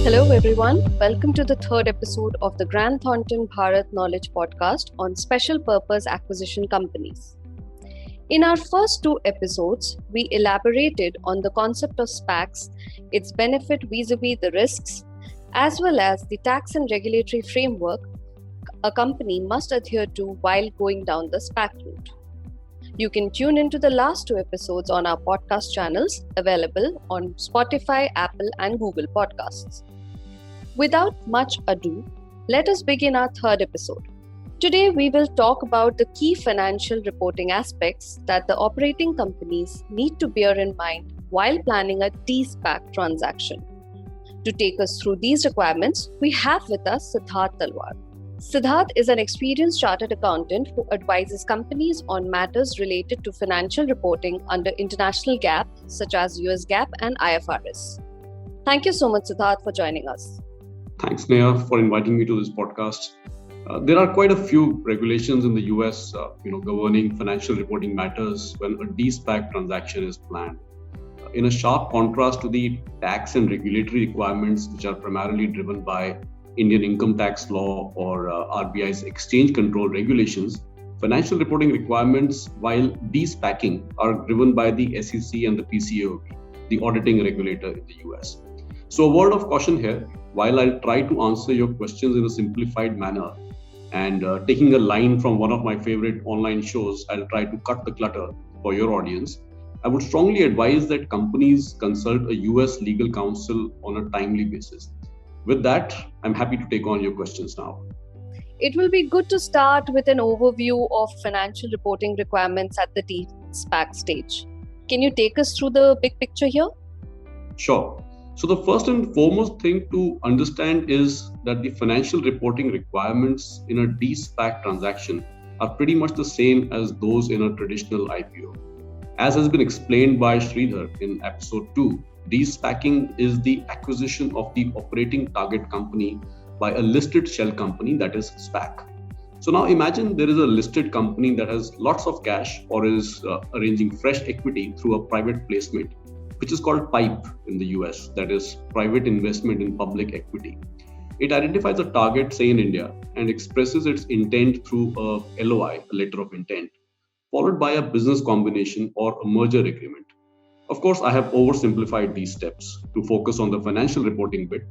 Hello, everyone. Welcome to the third episode of the Grant Thornton Bharat Knowledge Podcast on Special Purpose Acquisition Companies. In our first two episodes, we elaborated on the concept of SPACs, its benefit vis-a-vis the risks, as well as the tax and regulatory framework a company must adhere to while going down the SPAC route. You can tune into the last two episodes on our podcast channels available on Spotify, Apple, and Google Podcasts. Without much ado, let us begin our third episode. Today, we will talk about the key financial reporting aspects that the operating companies need to bear in mind while planning a de-SPAC transaction. To take us through these requirements, we have with us Siddharth Talwar. Siddharth is an experienced chartered accountant who advises companies on matters related to financial reporting under international GAAP, such as US GAAP and IFRS. Thank you so much, Siddharth, for joining us. Thanks, Neha, for inviting me to this podcast. There are quite a few regulations in the US, governing financial reporting matters when a de-SPAC transaction is planned. In a sharp contrast to the tax and regulatory requirements, which are primarily driven by Indian income tax law or RBI's exchange control regulations, financial reporting requirements while de-SPACing are driven by the SEC and the PCAOB, the auditing regulator in the US. So a word of caution here, while I'll try to answer your questions in a simplified manner and taking a line from one of my favorite online shows, I'll try to cut the clutter for your audience. I would strongly advise that companies consult a US legal counsel on a timely basis. With that, I'm happy to take on your questions now. It will be good to start with an overview of financial reporting requirements at the de-SPAC stage. Can you take us through the big picture here? Sure. So the first and foremost thing to understand is that the financial reporting requirements in a de-SPAC transaction are pretty much the same as those in a traditional IPO. As has been explained by Sridhar in episode 2, de-SPACing is the acquisition of the operating target company by a listed shell company, that is SPAC. So now imagine there is a listed company that has lots of cash or is arranging fresh equity through a private placement, which is called PIPE in the US, that is Private Investment in Public Equity. It identifies a target, say in India, and expresses its intent through a LOI, a letter of intent, followed by a business combination or a merger agreement. Of course, I have oversimplified these steps to focus on the financial reporting bit,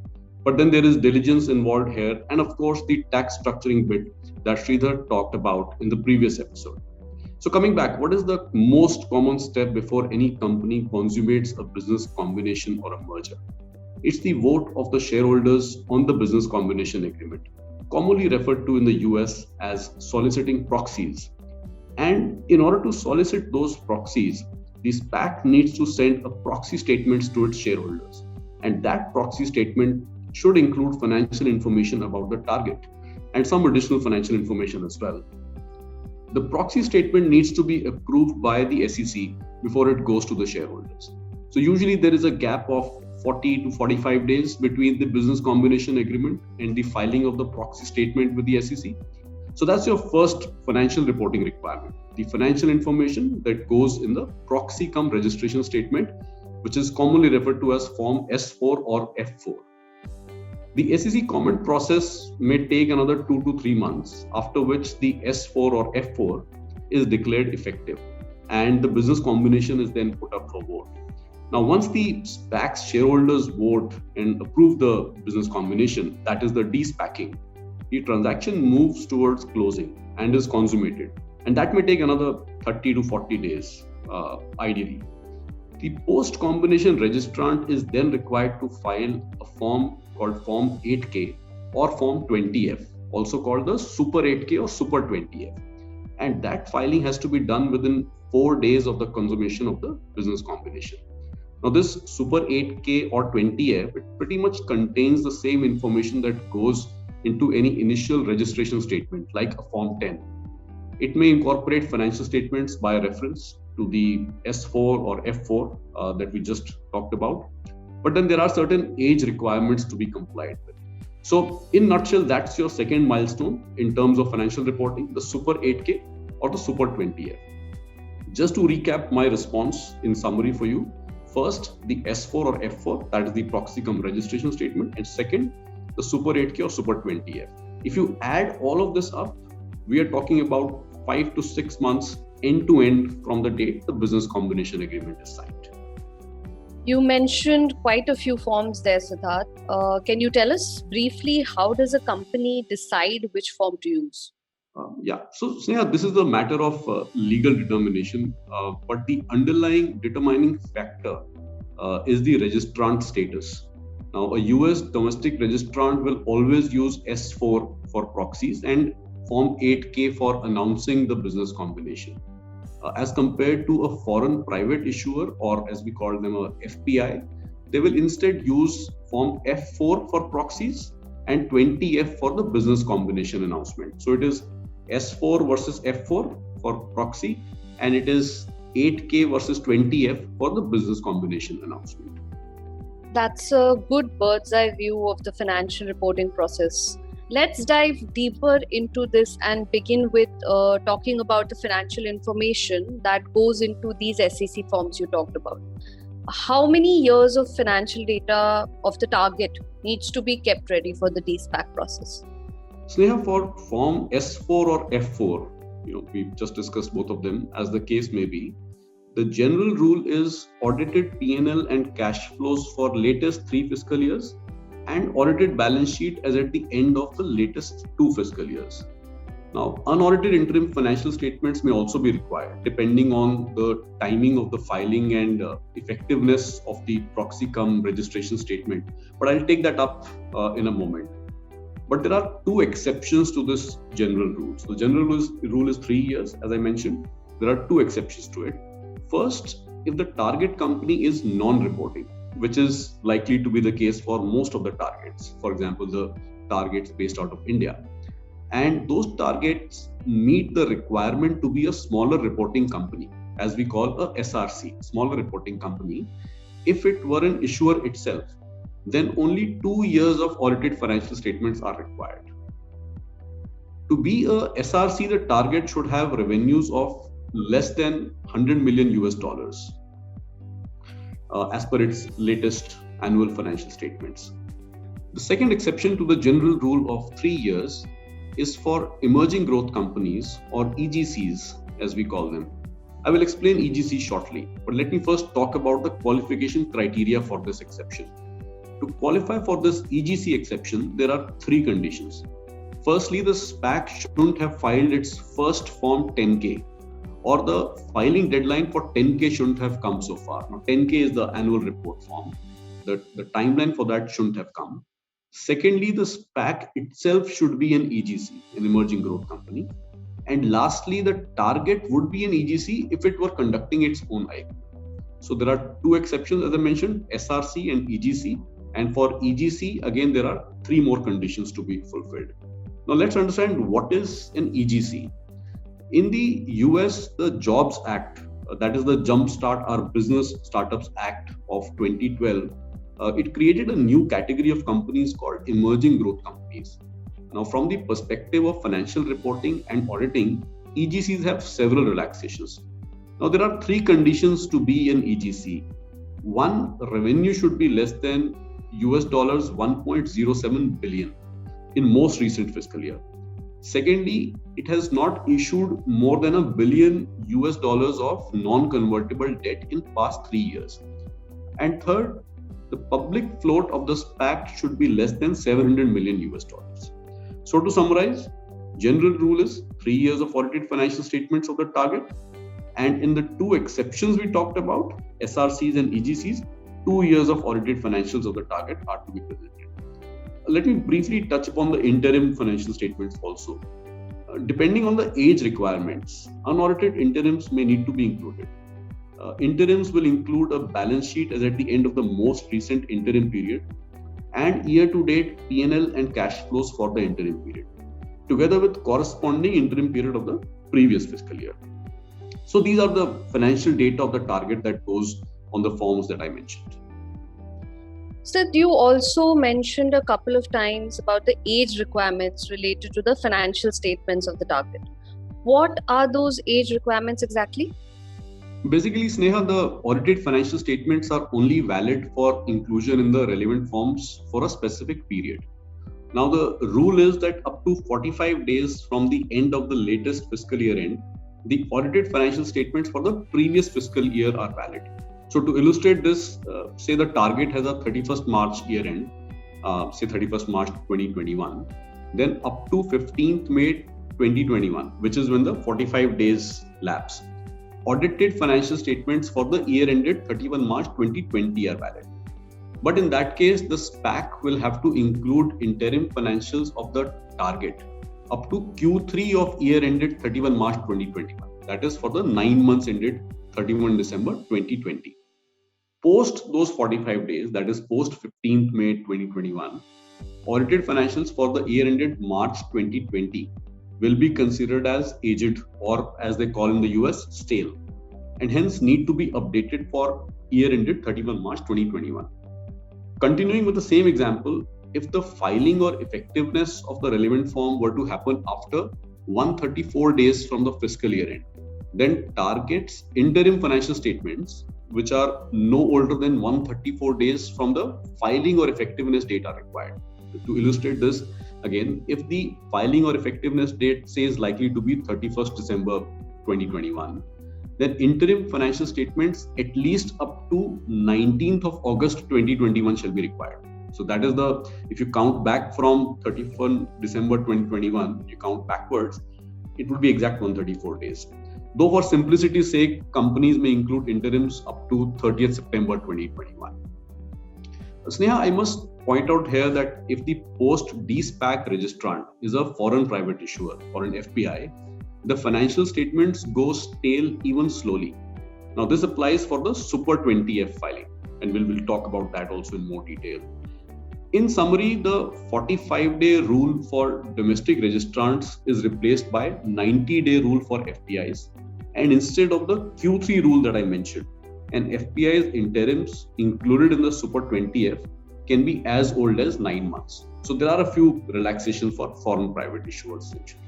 but then there is diligence involved here and of course the tax structuring bit that Sridhar talked about in the previous episode. So coming back, what is the most common step before any company consummates a business combination or a merger? It's the vote of the shareholders on the business combination agreement, commonly referred to in the US as soliciting proxies. And in order to solicit those proxies, the SPAC needs to send a proxy statement to its shareholders. And that proxy statement should include financial information about the target and some additional financial information as well. The proxy statement needs to be approved by the SEC before it goes to the shareholders. So usually there is a gap of 40 to 45 days between the business combination agreement and the filing of the proxy statement with the SEC. So that's your first financial reporting requirement, the financial information that goes in the proxy cum registration statement, which is commonly referred to as Form S4 or F4. The SEC comment process may take another 2 to 3 months, after which the S4 or F4 is declared effective and the business combination is then put up for vote. Now, once the SPAC's shareholders vote and approve the business combination, that is the de-SPACing, the transaction moves towards closing and is consummated. And that may take another 30 to 40 days, ideally. The post-combination registrant is then required to file a form called Form 8K or Form 20F, also called the Super 8K or Super 20F. And that filing has to be done within 4 days of the consummation of the business combination. Now, this Super 8K or 20F, it pretty much contains the same information that goes into any initial registration statement, like a Form 10. It may incorporate financial statements by reference to the S4 or F4 that we just talked about. But then there are certain age requirements to be complied with. So in nutshell, that's your second milestone in terms of financial reporting, the Super 8K or the Super 20F. Just to recap my response in summary for you, First, the S4 or F4, that is the proxy cum registration statement, and second, the Super 8K or Super 20F. If you add all of this up, we are talking about 5 to 6 months end to end from the date the business combination agreement is signed. You mentioned quite a few forms there, Siddharth. Can you tell us briefly how does a company decide which form to use? So Sneha, this is a matter of legal determination, but the underlying determining factor is the registrant status. Now, a US domestic registrant will always use S4 for proxies and Form 8K for announcing the business combination. As compared to a foreign private issuer, or as we call them a FPI, they will instead use Form F4 for proxies and 20F for the business combination announcement. So it is S4 versus F4 for proxy, and it is 8K versus 20F for the business combination announcement. That's a good bird's eye view of the financial reporting process. Let's dive deeper into this and begin with talking about the financial information that goes into these SEC forms you talked about. How many years of financial data of the target needs to be kept ready for the de-SPAC process? Sneha, for Form S4 or F4, we've just discussed both of them, as the case may be. The general rule is audited P&L and cash flows for latest 3 fiscal years and audited balance sheet as at the end of the latest 2 fiscal years. Now, unaudited interim financial statements may also be required depending on the timing of the filing and effectiveness of the proxy cum registration statement. But I'll take that up in a moment. But there are 2 exceptions to this general rule. So the general rule is 3 years, as I mentioned. There are 2 exceptions to it. First, if the target company is non-reporting, which is likely to be the case for most of the targets, for example, the targets based out of India. And those targets meet the requirement to be a smaller reporting company, as we call a SRC, smaller reporting company. If it were an issuer itself, then only 2 years of audited financial statements are required. To be a SRC, the target should have revenues of less than $100 million US, as per its latest annual financial statements. The second exception to the general rule of 3 years is for emerging growth companies, or EGCs as we call them. I will explain EGC shortly, but let me first talk about the qualification criteria for this exception. To qualify for this EGC exception, there are 3 conditions. Firstly, the SPAC shouldn't have filed its first Form 10K, or the filing deadline for 10K shouldn't have come so far. Now, 10K is the annual report form. The timeline for that shouldn't have come. Secondly, the SPAC itself should be an EGC, an emerging growth company. And lastly, the target would be an EGC if it were conducting its own IPO. So there are 2 exceptions, as I mentioned, SRC and EGC. And for EGC, again, there are 3 more conditions to be fulfilled. Now let's understand what is an EGC. In the US, the Jobs Act, that is the Jumpstart Our Business Startups Act of 2012, it created a new category of companies called emerging growth companies. Now, from the perspective of financial reporting and auditing, EGCs have several relaxations. Now, there are 3 conditions to be an EGC. 1, revenue should be less than US dollars 1.07 billion in most recent fiscal year. Secondly, it has not issued more than $1 billion US of non-convertible debt in past 3 years. And third, the public float of the SPAC should be less than $700 million US. So to summarize, general rule is 3 years of audited financial statements of the target. And in the 2 exceptions we talked about, SRCs and EGCs, 2 years of audited financials of the target are to be presented. Let me briefly touch upon the interim financial statements also. Depending on the age requirements, unaudited interims may need to be included. Interims will include a balance sheet as at the end of the most recent interim period and year-to-date P&L and cash flows for the interim period, together with corresponding interim period of the previous fiscal year. So these are the financial data of the target that goes on the forms that I mentioned. Sid, you also mentioned a couple of times about the age requirements related to the financial statements of the target. What are those age requirements exactly? Basically, Sneha, the audited financial statements are only valid for inclusion in the relevant forms for a specific period. Now, the rule is that up to 45 days from the end of the latest fiscal year end, the audited financial statements for the previous fiscal year are valid. So, to illustrate this, say the target has a 31st March year end, say 31st March 2021, then up to 15th May 2021, which is when the 45 days lapse. Audited financial statements for the year ended 31 March 2020 are valid. But in that case, the SPAC will have to include interim financials of the target up to Q3 of year ended 31 March 2021. That is for the 9 months ended 31 December 2020. Post those 45 days, that is post 15th May 2021, audited financials for the year ended March 2020 will be considered as aged, or as they call in the US, stale, and hence need to be updated for year ended 31 March 2021. Continuing with the same example, if the filing or effectiveness of the relevant form were to happen after 134 days from the fiscal year end, then target's interim financial statements, which are no older than 134 days from the filing or effectiveness date, are required. To illustrate this, again, if the filing or effectiveness date says likely to be 31st December 2021, then interim financial statements at least up to 19th of August 2021 shall be required. So that is if you count back from 31st December 2021, you count backwards, it would be exact 134 days. Though for simplicity's sake, companies may include interims up to 30th September 2021. Sneha, I must point out here that if the post-DSPAC registrant is a foreign private issuer or an FPI, the financial statements go stale even slowly. Now, this applies for the Super 20F filing, and we'll talk about that also in more detail. In summary, the 45-day rule for domestic registrants is replaced by 90-day rule for FPIs, and instead of the Q3 rule that I mentioned, an FPI's interims included in the Super 20F can be as old as 9 months. So there are a few relaxations for foreign private issuers essentially.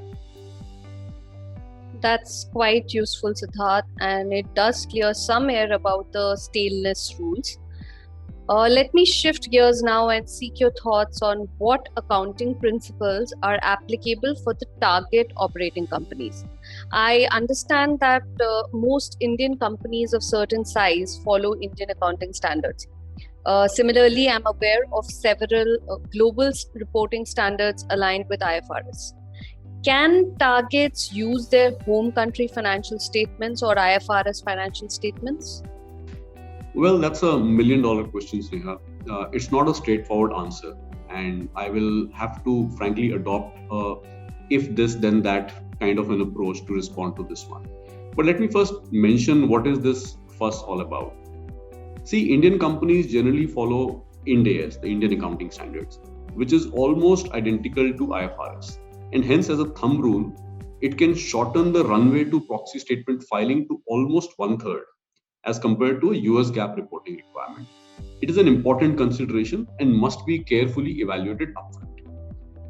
That's quite useful, Siddharth, and it does clear some air about the staleness rules. Let me shift gears now and seek your thoughts on what accounting principles are applicable for the target operating companies. I understand that most Indian companies of certain size follow Indian accounting standards. Similarly, I'm aware of several global reporting standards aligned with IFRS. Can targets use their home country financial statements or IFRS financial statements? Well, that's a $1 million question, Sneha. It's not a straightforward answer, and I will have to frankly adopt if this then that kind of an approach to respond to this one. But let me first mention what is this fuss all about. See, Indian companies generally follow Ind AS, the Indian accounting standards, which is almost identical to IFRS. And hence, as a thumb rule, it can shorten the runway to proxy statement filing to almost 1/3 as compared to a US GAAP reporting requirement. It is an important consideration and must be carefully evaluated upfront.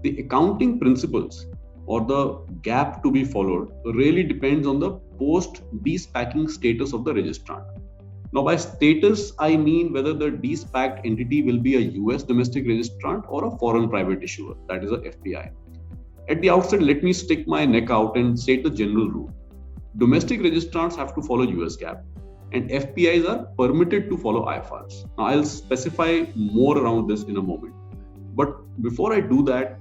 The accounting principles or the gap to be followed really depends on the post-DSPACing status of the registrant. Now, by status, I mean whether the DSPACed entity will be a US domestic registrant or a foreign private issuer, that is a FPI. At the outset, let me stick my neck out and state the general rule. Domestic registrants have to follow US GAAP, and FPIs are permitted to follow IFRS. Now, I'll specify more around this in a moment. But before I do that,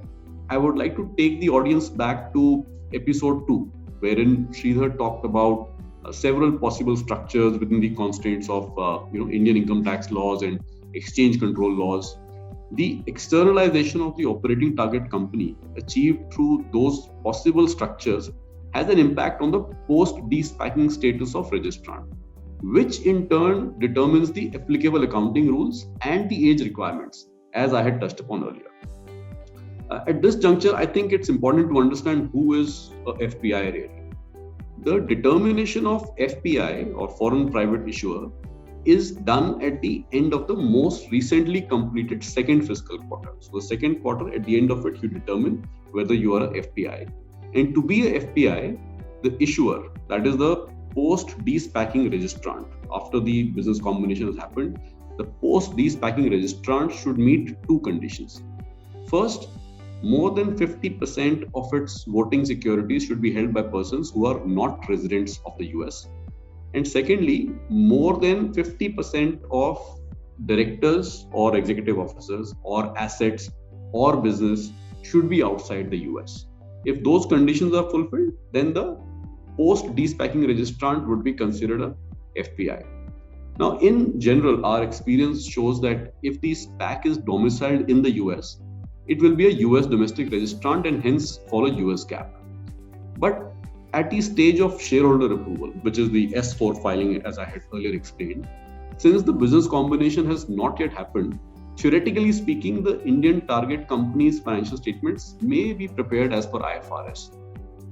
I would like to take the audience back to episode 2, wherein Sridhar talked about several possible structures within the constraints of Indian income tax laws and exchange control laws. The externalization of the operating target company achieved through those possible structures has an impact on the post-DSPACing status of registrant, which in turn determines the applicable accounting rules and the age requirements, as I had touched upon earlier. At this juncture, I think it's important to understand who is a FPI really. The determination of FPI or foreign private issuer is done at the end of the most recently completed second fiscal quarter. So the second quarter, at the end of it, you determine whether you are a FPI. And to be a FPI, the issuer, that is the post-de-SPACing registrant. After the business combination has happened, the post-de-SPACing registrant should meet two conditions. First, more than 50% of its voting securities should be held by persons who are not residents of the US. And secondly, more than 50% of directors or executive officers or assets or business should be outside the US. If those conditions are fulfilled, then the post-de-SPACing registrant would be considered a FPI. Now, in general, our experience shows that if the SPAC is domiciled in the US, it will be a US domestic registrant and hence follow US GAAP. But at the stage of shareholder approval, which is the S4 filing, as I had earlier explained, since the business combination has not yet happened, theoretically speaking, the Indian target company's financial statements may be prepared as per IFRS.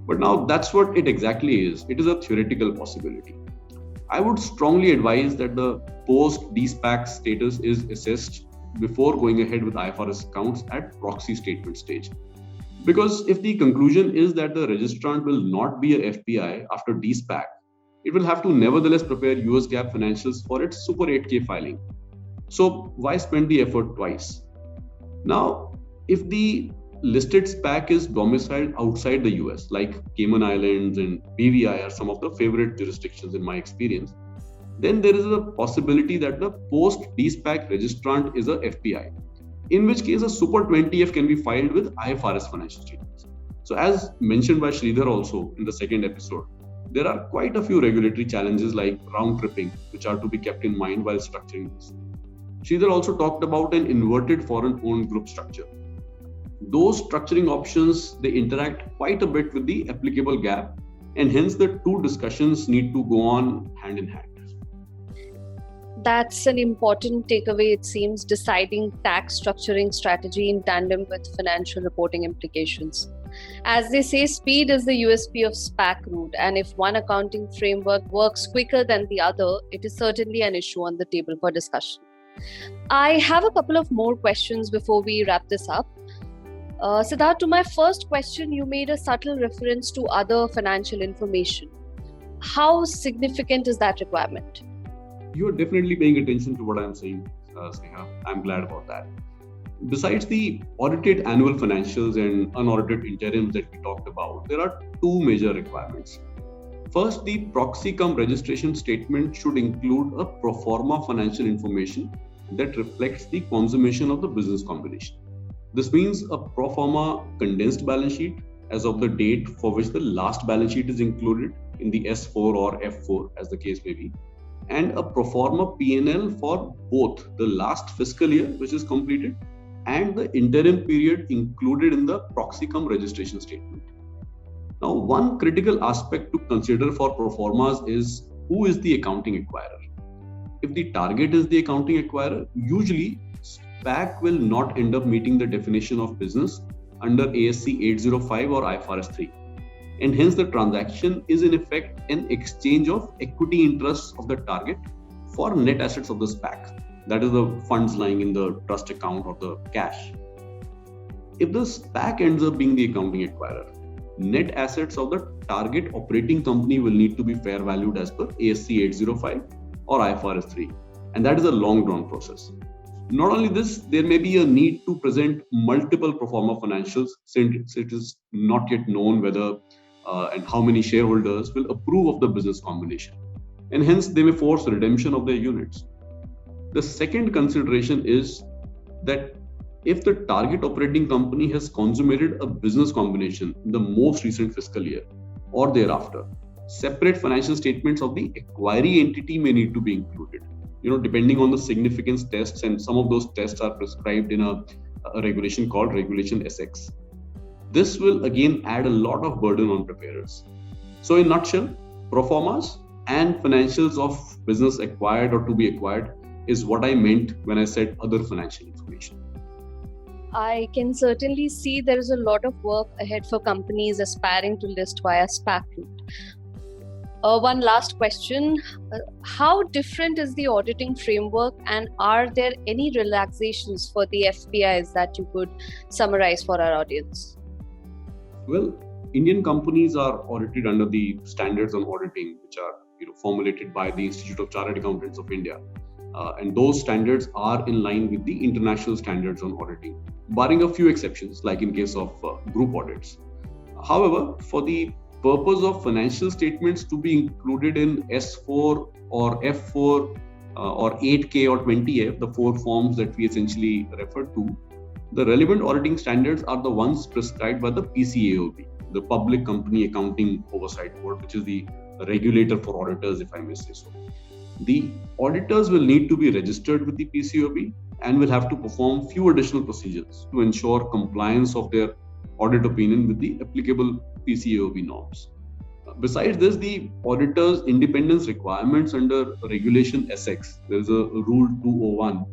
But now that's what it exactly is. It is a theoretical possibility. I would strongly advise that the post-de-SPAC status is assessed before going ahead with IFRS accounts at proxy statement stage. Because if the conclusion is that the registrant will not be a FPI after de-SPAC, it will have to nevertheless prepare US GAAP financials for its Super 8K filing. So why spend the effort twice? Now, if the listed SPAC is domiciled outside the US, like Cayman Islands and BVI are some of the favorite jurisdictions in my experience, then there is a possibility that the post-de-SPAC registrant is a FPI, in which case a Super 20F can be filed with IFRS financial statements. So as mentioned by Sridhar also in the second episode, there are quite a few regulatory challenges like round tripping, which are to be kept in mind while structuring this. Sridhar also talked about an inverted foreign-owned group structure. Those structuring options, they interact quite a bit with the applicable GAAP, and hence the two discussions need to go on hand in hand. That's an important takeaway, it seems, deciding tax structuring strategy in tandem with financial reporting implications. As they say, speed is the USP of SPAC route, and if one accounting framework works quicker than the other, it is certainly an issue on the table for discussion. I have a couple of more questions before we wrap this up. Siddharth, to my first question, you made a subtle reference to other financial information. How significant is that requirement? You are definitely paying attention to what I'm saying, Sneha. I'm glad about that. Besides the audited annual financials and unaudited interims that we talked about, there are two major requirements. First, the proxy cum registration statement should include a pro forma financial information that reflects the consummation of the business combination. This means a pro forma condensed balance sheet as of the date for which the last balance sheet is included in the S4 or F4, as the case may be, and a pro forma P&L for both the last fiscal year, which is completed, and the interim period included in the proxy cum registration statement. Now, one critical aspect to consider for pro formas is who is the accounting acquirer. If the target is the accounting acquirer, usually SPAC will not end up meeting the definition of business under ASC 805 or IFRS 3. And hence the transaction is in effect an exchange of equity interests of the target for net assets of the SPAC. That is the funds lying in the trust account or the cash. If the SPAC ends up being the accounting acquirer, net assets of the target operating company will need to be fair valued as per ASC 805 or IFRS 3. And that is a long drawn process. Not only this, there may be a need to present multiple pro forma financials since it is not yet known whether and how many shareholders will approve of the business combination. And hence they may force redemption of their units. The second consideration is that if the target operating company has consummated a business combination in the most recent fiscal year or thereafter, separate financial statements of the acquiring entity may need to be included, depending on the significance tests, and some of those tests are prescribed in a regulation called Regulation SX. This will again add a lot of burden on preparers. So in a nutshell, pro formas and financials of business acquired or to be acquired is what I meant when I said other financial information. I can certainly see there is a lot of work ahead for companies aspiring to list via SPAC route. One last question. How different is the auditing framework, and are there any relaxations for the FPIs that you could summarize for our audience? Well, Indian companies are audited under the standards on auditing, which are formulated by the Institute of Chartered Accountants of India. And those standards are in line with the international standards on auditing, barring a few exceptions, like in case of group audits. However, for the purpose of financial statements to be included in S4 or F4 or 8K or 20F, the four forms that we essentially refer to, the relevant auditing standards are the ones prescribed by the PCAOB, the Public Company Accounting Oversight Board, which is the regulator for auditors, if I may say so. The auditors will need to be registered with the PCAOB and will have to perform few additional procedures to ensure compliance of their audit opinion with the applicable PCAOB norms. Besides this, the auditor's independence requirements under Regulation SX, there is a Rule 201.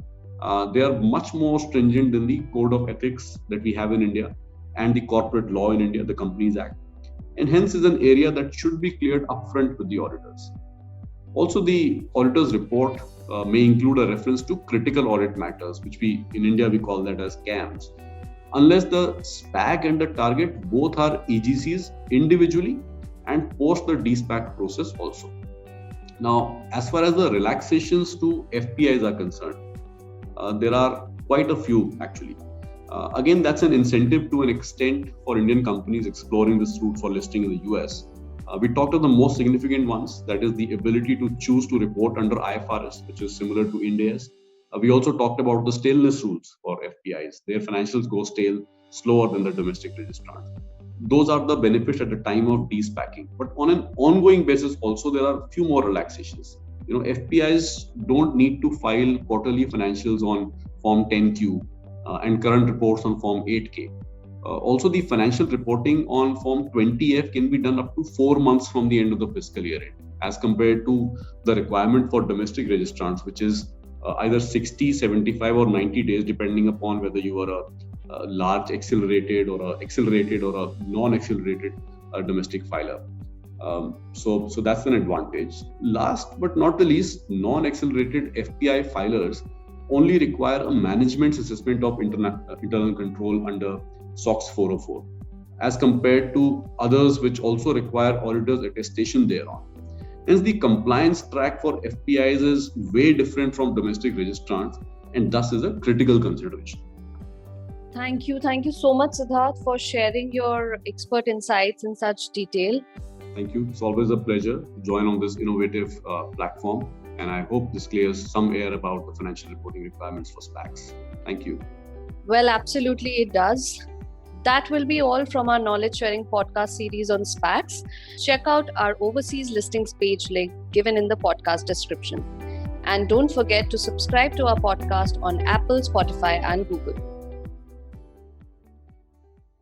They are much more stringent than the Code of Ethics that we have in India and the corporate law in India, the Companies Act, and hence is an area that should be cleared upfront with the auditors. Also, the auditor's report may include a reference to critical audit matters, which in India we call that as CAMs, unless the SPAC and the target both are EGCs individually and post the de-SPAC process also. Now, as far as the relaxations to FPIs are concerned, there are quite a few actually. Again, that's an incentive to an extent for Indian companies exploring this route for listing in the US. We talked of the most significant ones, that is the ability to choose to report under IFRS, which is similar to Ind AS. We also talked about the staleness rules for FPIs. Their financials go stale slower than the domestic registrars. Those are the benefits at the time of de-SPACing. But on an ongoing basis also, there are a few more relaxations. FPIs don't need to file quarterly financials on Form 10Q and current reports on Form 8K. Also, the financial reporting on Form 20F can be done up to 4 months from the end of the fiscal year end, as compared to the requirement for domestic registrants, which is either 60, 75 or 90 days, depending upon whether you are a large accelerated or a non-accelerated domestic filer. So that's an advantage. Last but not the least, non-accelerated FPI filers only require a management's assessment of internal control under SOX 404, as compared to others which also require auditors' attestation thereon. Hence, the compliance track for FPIs is way different from domestic registrants, and thus is a critical consideration. Thank you so much, Siddharth, for sharing your expert insights in such detail. Thank you. It's always a pleasure to join on this innovative platform, and I hope this clears some air about the financial reporting requirements for SPACs. Thank you. Well, absolutely it does. That will be all from our knowledge sharing podcast series on SPACs. Check out our overseas listings page link given in the podcast description. And don't forget to subscribe to our podcast on Apple, Spotify, and Google.